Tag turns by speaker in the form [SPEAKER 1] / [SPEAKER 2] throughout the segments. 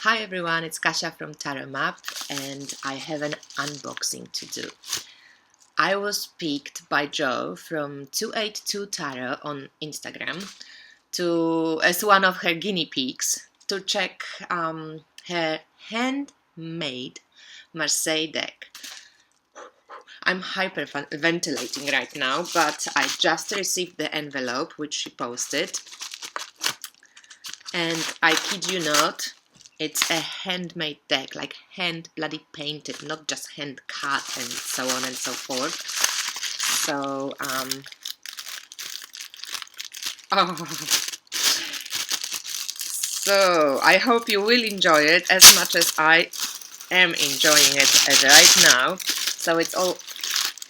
[SPEAKER 1] Hi everyone, it's Kasia from Tarot Map and I have an unboxing to do. I was picked by Joe from 282 Tarot on Instagram as one of her guinea pigs to check her handmade Marseille deck. I'm hyperventilating right now, but I just received the envelope which she posted, and I kid you not, it's a handmade deck, like hand bloody painted, not just hand cut and so on and so forth. So, so I hope you will enjoy it as much as I am enjoying it right now. So it's all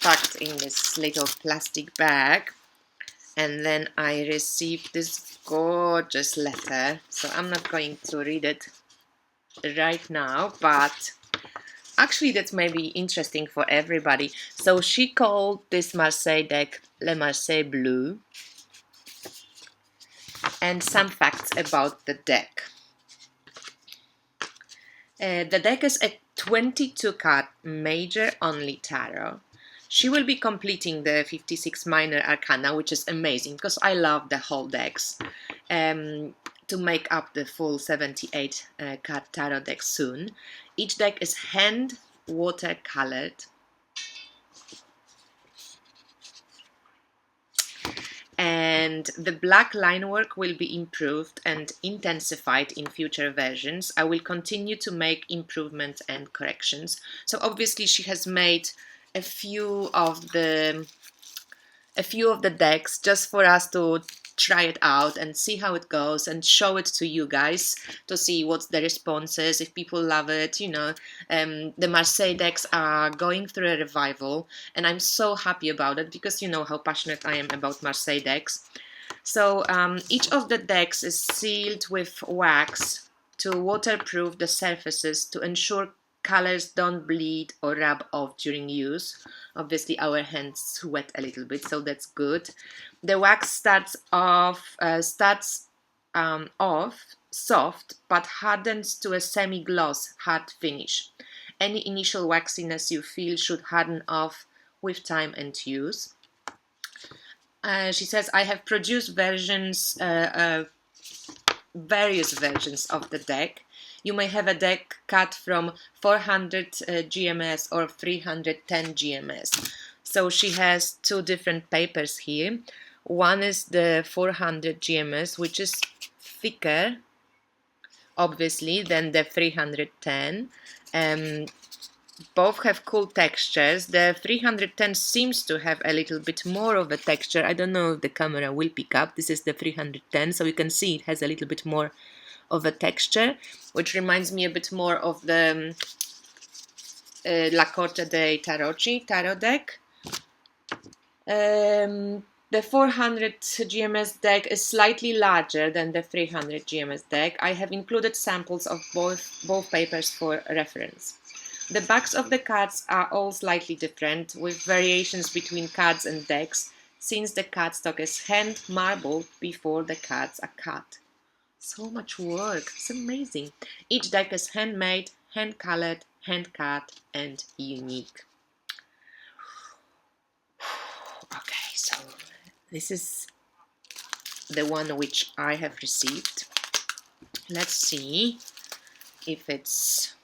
[SPEAKER 1] packed in this little plastic bag. And then I received this gorgeous letter. So I'm not going to read it right now, but actually that's maybe interesting for everybody. So she called this Marseille deck Le Marseille Blue. And some facts about the deck. The deck is a 22 card major only tarot. She will be completing the 56 minor arcana, which is amazing because I love the whole decks, to make up the full 78 card tarot deck soon. Each deck is hand watercolored. And the black line work will be improved and intensified in future versions. I will continue to make improvements and corrections. So obviously she has made a few of the decks just for us to try it out and see how it goes and show it to you guys to see what's the responses, if people love it. You know, the Marseille decks are going through a revival and I'm so happy about it because you know how passionate I am about Marseille decks. So each of the decks is sealed with wax to waterproof the surfaces to ensure colors don't bleed or rub off during use. Obviously our hands sweat a little bit, so that's good. The wax starts off soft but hardens to a semi-gloss hard finish. Any initial waxiness you feel should harden off with time and use. She says, I have produced various versions of the deck. You may have a deck cut from 400 GMS or 310 GMS. So she has two different papers here. One is the 400 GMS, which is thicker, obviously, than the 310. Both have cool textures. The 310 seems to have a little bit more of a texture. I don't know if the camera will pick up. This is the 310, so you can see it has a little bit more of a texture, which reminds me a bit more of the La Corte dei Tarocchi tarot deck. The 400 GMS deck is slightly larger than the 300 GMS deck. I have included samples of both papers for reference. The backs of the cards are all slightly different, with variations between cards and decks, since the cardstock is hand marbled before the cards are cut. So much work, it's amazing. Each deck is handmade, hand-colored, hand-cut, and unique. Okay, so this is the one which I have received. Let's see if it's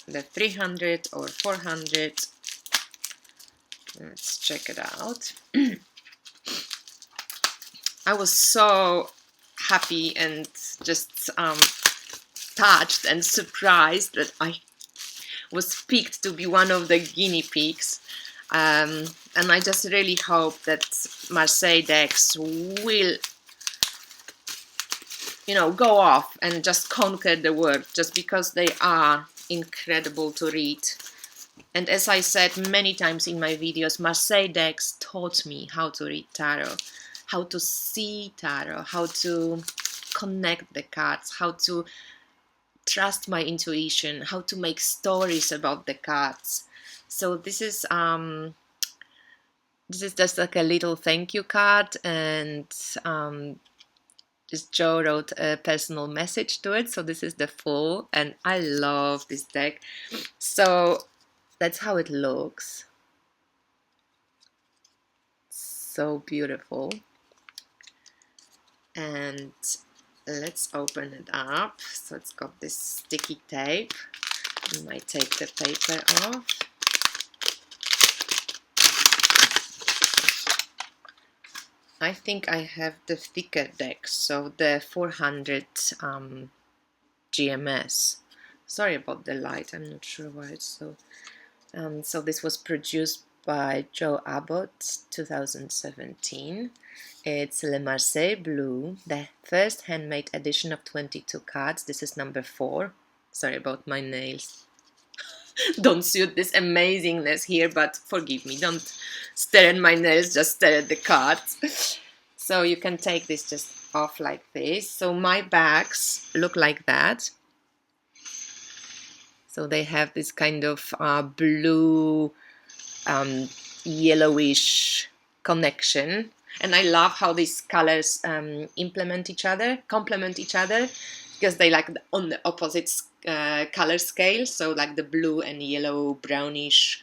[SPEAKER 1] the 300 or 400. Let's check it out. I was so happy and just touched and surprised that I was picked to be one of the guinea pigs. And I just really hope that Marseille decks will, you know, go off and just conquer the world, just because they are incredible to read. And as I said many times in my videos, Marseille decks taught me how to read tarot, how to see tarot, how to connect the cards, how to trust my intuition, how to make stories about the cards. So this is just like a little thank you card, and Joe wrote a personal message to it, so this is the full, and I love this deck. So that's how it looks. So beautiful. And let's open it up. So it's got this sticky tape. I might take the paper off. I think I have the thicker deck, so the 400 GMS. Sorry about the light, I'm not sure why it's so... so this was produced by Joe Abbott, 2017. It's Le Marseille Blue, the first handmade edition of 22 cards. This is number 4. Sorry about my nails. Don't suit this amazingness here, but forgive me. Don't stare at my nails, just stare at the cards. So you can take this just off like this. So my bags look like that. So they have this kind of blue, yellowish connection. And I love how these colors complement each other, because they like on the opposite color scale. So like the blue and yellow, brownish.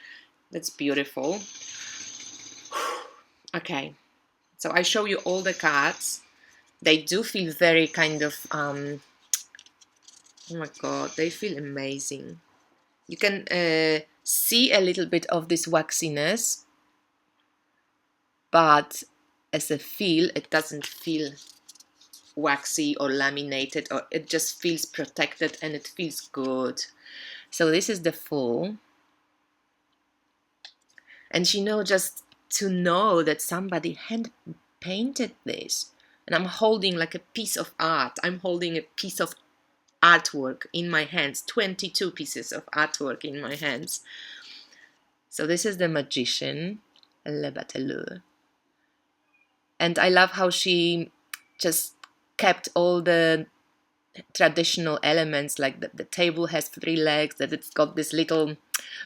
[SPEAKER 1] That's beautiful. Okay, so I show you all the cards. They do feel very kind of, oh my god, they feel amazing. You can see a little bit of this waxiness, but as a feel, it doesn't feel waxy or laminated, or it just feels protected and it feels good. So this is the full. And you know, just to know that somebody hand painted this, and I'm holding like a piece of art. I'm holding a piece of artwork in my hands, 22 pieces of artwork in my hands. So this is the Magician, Le Bateleur. And I love how she just kept all the traditional elements, like the table has 3 legs, that it's got this little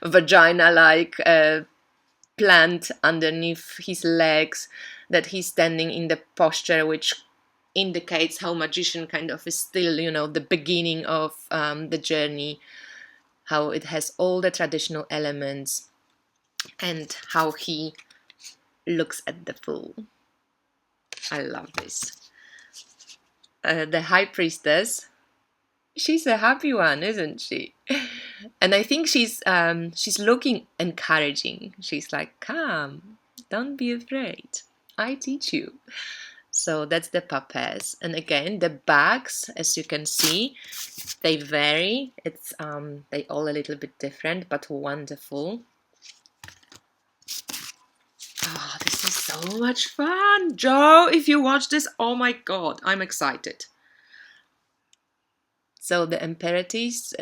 [SPEAKER 1] vagina-like plant underneath his legs, that he's standing in the posture which indicates how Magician kind of is still, you know, the beginning of the journey, how it has all the traditional elements, and how he looks at the fool. I love this. The High Priestess, she's a happy one, isn't she? And I think she's looking encouraging. She's like, come, don't be afraid, I teach you. So that's the papes. And again, the bags, as you can see, they vary. It's they all a little bit different, but wonderful. Oh, this is so much fun. Joe, if you watch this, oh my god, I'm excited. So the Empress,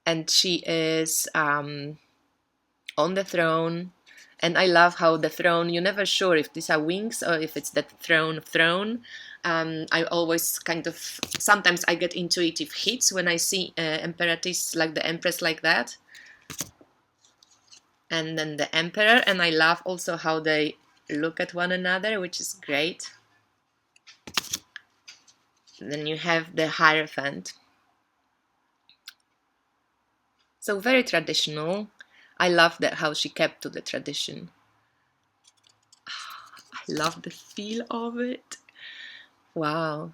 [SPEAKER 1] and she is on the throne. And I love how the throne, you're never sure if these are wings or if it's the throne. I always kind of, sometimes I get intuitive hits when I see Empress, like the Empress like that. And then the Emperor, and I love also how they look at one another, which is great. Then you have the Hierophant. So very traditional. I love that how she kept to the tradition. I love the feel of it. Wow.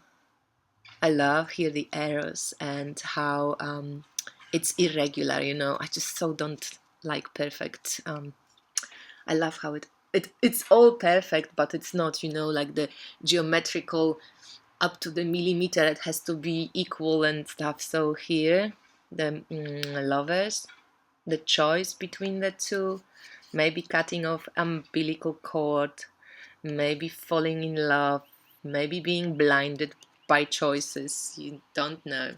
[SPEAKER 1] I love here the arrows and how it's irregular, you know. I just so don't like perfect. I love how it's all perfect, but it's not, you know, like the geometrical up to the millimeter. It has to be equal and stuff. So here, the lovers, the choice between the two, maybe cutting off umbilical cord, maybe falling in love, maybe being blinded by choices, you don't know.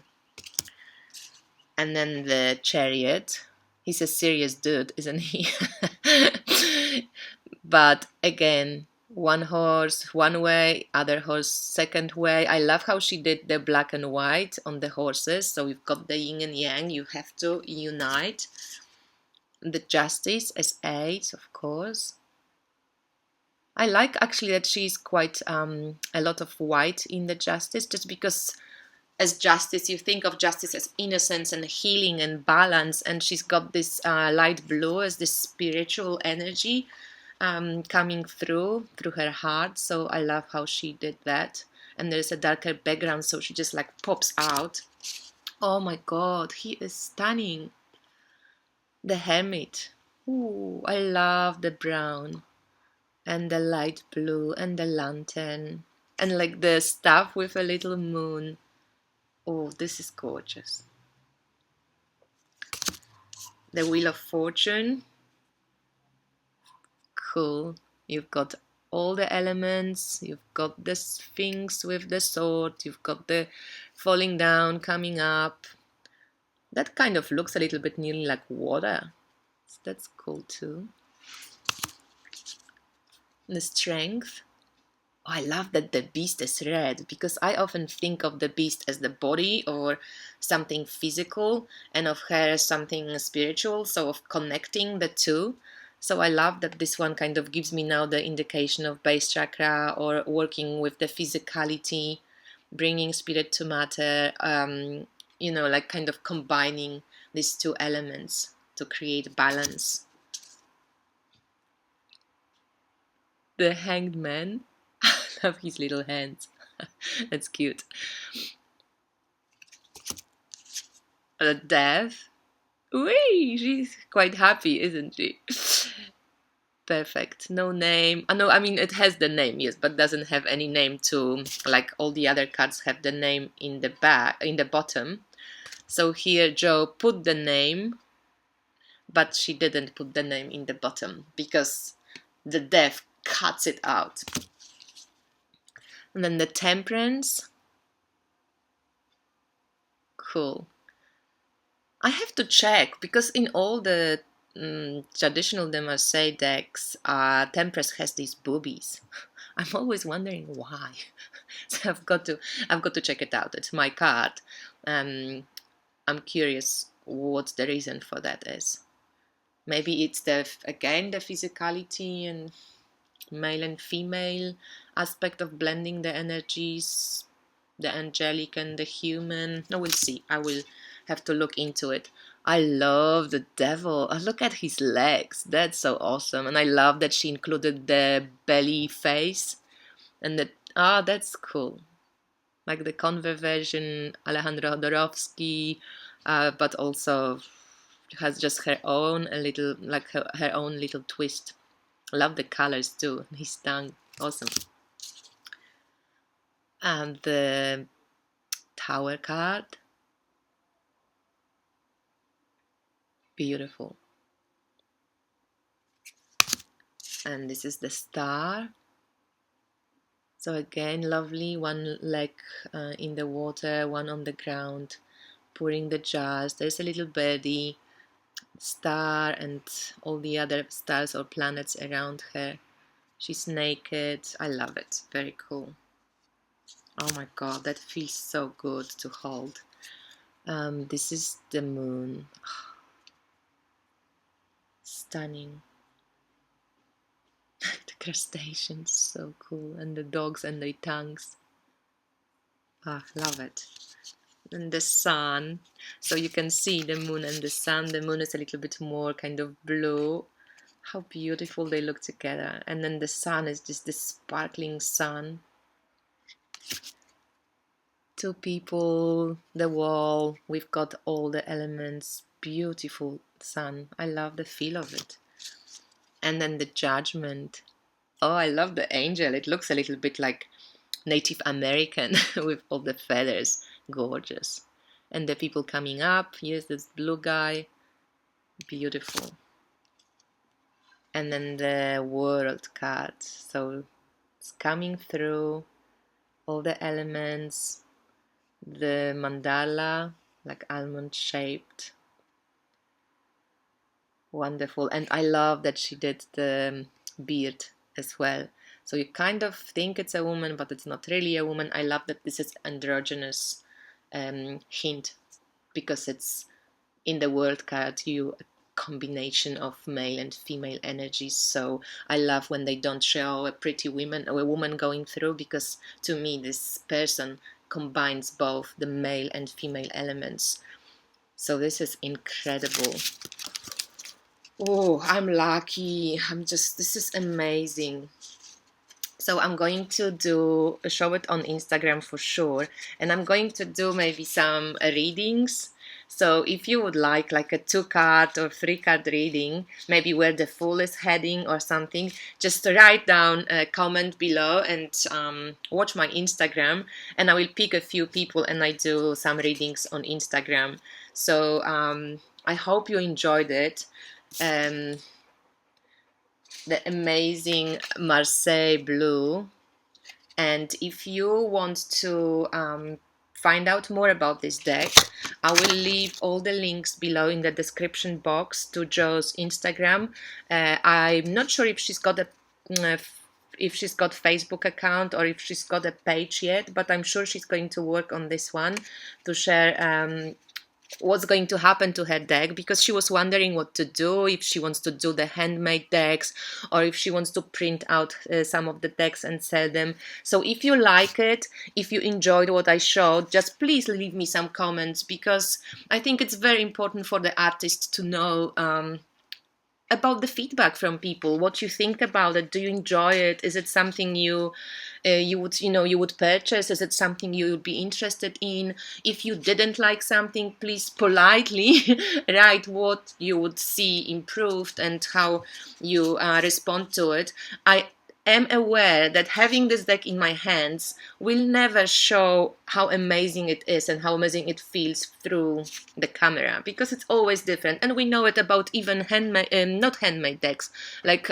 [SPEAKER 1] And then the Chariot, he's a serious dude, isn't he? But again, one horse one way, other horse second way. I love how she did the black and white on the horses. So we've got the yin and yang, you have to unite. The Justice as 8, of course. I like actually that she's quite a lot of white in the justice, just because as justice you think of justice as innocence and healing and balance, and she's got this light blue as this spiritual energy coming through her heart. So I love how she did that. And there's a darker background, so she just like pops out. Oh my god, he is stunning. The hermit. Ooh, I love the brown and the light blue and the lantern and like the staff with a little moon. Oh, this is gorgeous. The Wheel of Fortune. Cool. You've got all the elements. You've got the Sphinx with the sword. You've got the falling down, coming up. That kind of looks a little bit nearly like water. So that's cool too. The Strength. Oh, I love that the beast is red, because I often think of the beast as the body or something physical, and of her as something spiritual, so of connecting the two. So I love that this one kind of gives me now the indication of base chakra, or working with the physicality, bringing spirit to matter, like kind of combining these two elements to create balance. The Hanged Man. I love his little hands. That's cute. The Death. Whee! She's quite happy, isn't she? Perfect. No name. No, I mean it has the name, yes, but doesn't have any name to, like all the other cards have the name in the back, in the bottom. So here Joe put the name, but she didn't put the name in the bottom because the Death cuts it out. And then the Temperance. Cool. I have to check, because in all the traditional de Marseille decks, Tempress has these boobies. I'm always wondering why. So I've got to check it out. It's my card. I'm curious what the reason for that is. Maybe it's again the physicality and male and female aspect of blending the energies, the angelic and the human. No, we'll see. I will have to look into it. I love the devil. Oh, look at his legs. That's so awesome. And I love that she included the belly face. And that's cool. Like the Conver version, Alejandro Jodorowsky, but also has just her own her own little twist. I love the colors too. His tongue, awesome. And the Tower card, beautiful. And this is the Star. So again, lovely. One leg in the water, one on the ground, pouring the jars. There's a little birdie, star, and all the other stars or planets around her. She's naked. I love it. Very cool. Oh my god, that feels so good to hold. This is the moon. Stunning. The crustaceans, so cool. And the dogs and their tongues. Love it. And the sun. So you can see the moon and the sun. The moon is a little bit more kind of blue. How beautiful they look together. And then the sun is just this sparkling sun. Two people, the wall. We've got all the elements. Beautiful sun. I love the feel of it. And then the Judgment. Oh, I love the angel. It looks a little bit like Native American with all the feathers. Gorgeous. And the people coming up. Here's this blue guy. Beautiful. And then the World card. So it's coming through all the elements. The mandala, like almond shaped. Wonderful. And I love that she did the beard as well. So you kind of think it's a woman, but it's not really a woman. I love that this is androgynous hint, because it's in the World card. You combination of male and female energies. So I love when they don't show a pretty woman or a woman going through, because to me this person combines both the male and female elements. So this is incredible. Oh, I'm lucky. This is amazing. So I'm going to show it on Instagram for sure, and I'm going to do maybe some readings. So if you would like a 2-card or 3-card reading, maybe where the Fool is heading or something, just write down a comment below and watch my Instagram, and I will pick a few people and I do some readings on Instagram. So I hope you enjoyed it. The amazing Marseille Blue. And if you want to find out more about this deck, I will leave all the links below in the description box to Jo's Instagram. I'm not sure if she's got a Facebook account or if she's got a page yet, but I'm sure she's going to work on this one to share what's going to happen to her deck, because she was wondering what to do, if she wants to do the handmade decks or if she wants to print out some of the decks and sell them. So if you like it, if you enjoyed what I showed, just please leave me some comments, because I think it's very important for the artist to know about the feedback from people, what you think about it. Do you enjoy it? Is it something you would purchase? Is it something you would be interested in? If you didn't like something, please politely write what you would see improved and how you respond to it. I am aware that having this deck in my hands will never show how amazing it is and how amazing it feels through the camera, because it's always different, and we know it about even not handmade decks, like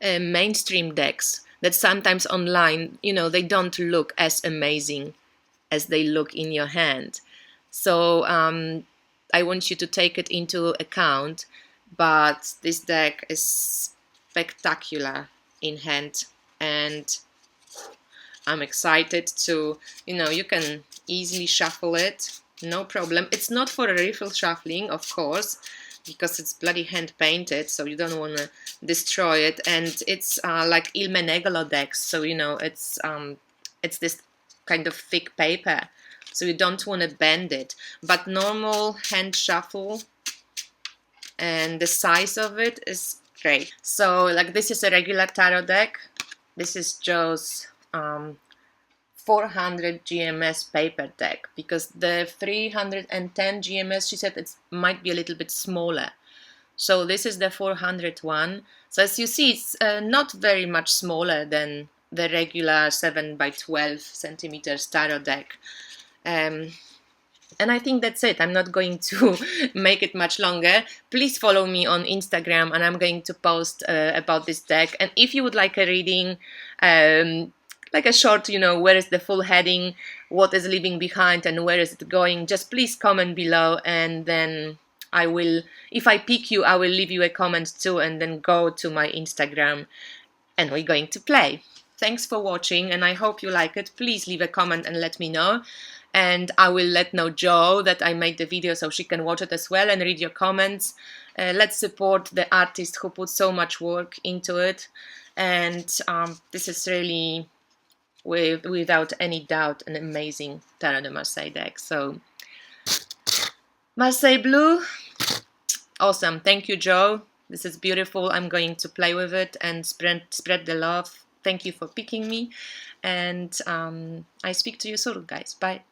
[SPEAKER 1] mainstream decks, that sometimes online, they don't look as amazing as they look in your hand. So I want you to take it into account, but this deck is spectacular in hand, and I'm excited to, you can easily shuffle it, no problem. It's not for a refill shuffling, of course, because it's bloody hand painted, so you don't want to destroy it. And it's like Il Menegolo decks, so it's this kind of thick paper, so you don't want to bend it. But normal hand shuffle, and the size of it is great. So like, this is a regular tarot deck. This is Jo's 400 GMS paper deck, because the 310 GMS, she said, it might be a little bit smaller. So this is the 400 one. So as you see, it's not very much smaller than the regular 7 by 12 centimeters tarot deck. And I think that's it. I'm not going to make it much longer. Please follow me on Instagram, and I'm going to post about this deck. And if you would like a reading, like a short, where is the Fool heading, what is leaving behind, and where is it going, just please comment below, and then I will, if I pick you, I will leave you a comment too, and then go to my Instagram, and we're going to play. Thanks for watching, and I hope you like it. Please leave a comment and let me know. And I will let know Jo that I made the video, so she can watch it as well and read your comments. Let's support the artist who put so much work into it. And this is really, without any doubt, an amazing Tarot de Marseille deck. So, Marseille Blue, awesome. Thank you, Jo. This is beautiful. I'm going to play with it and spread the love. Thank you for picking me. And I speak to you soon, guys. Bye.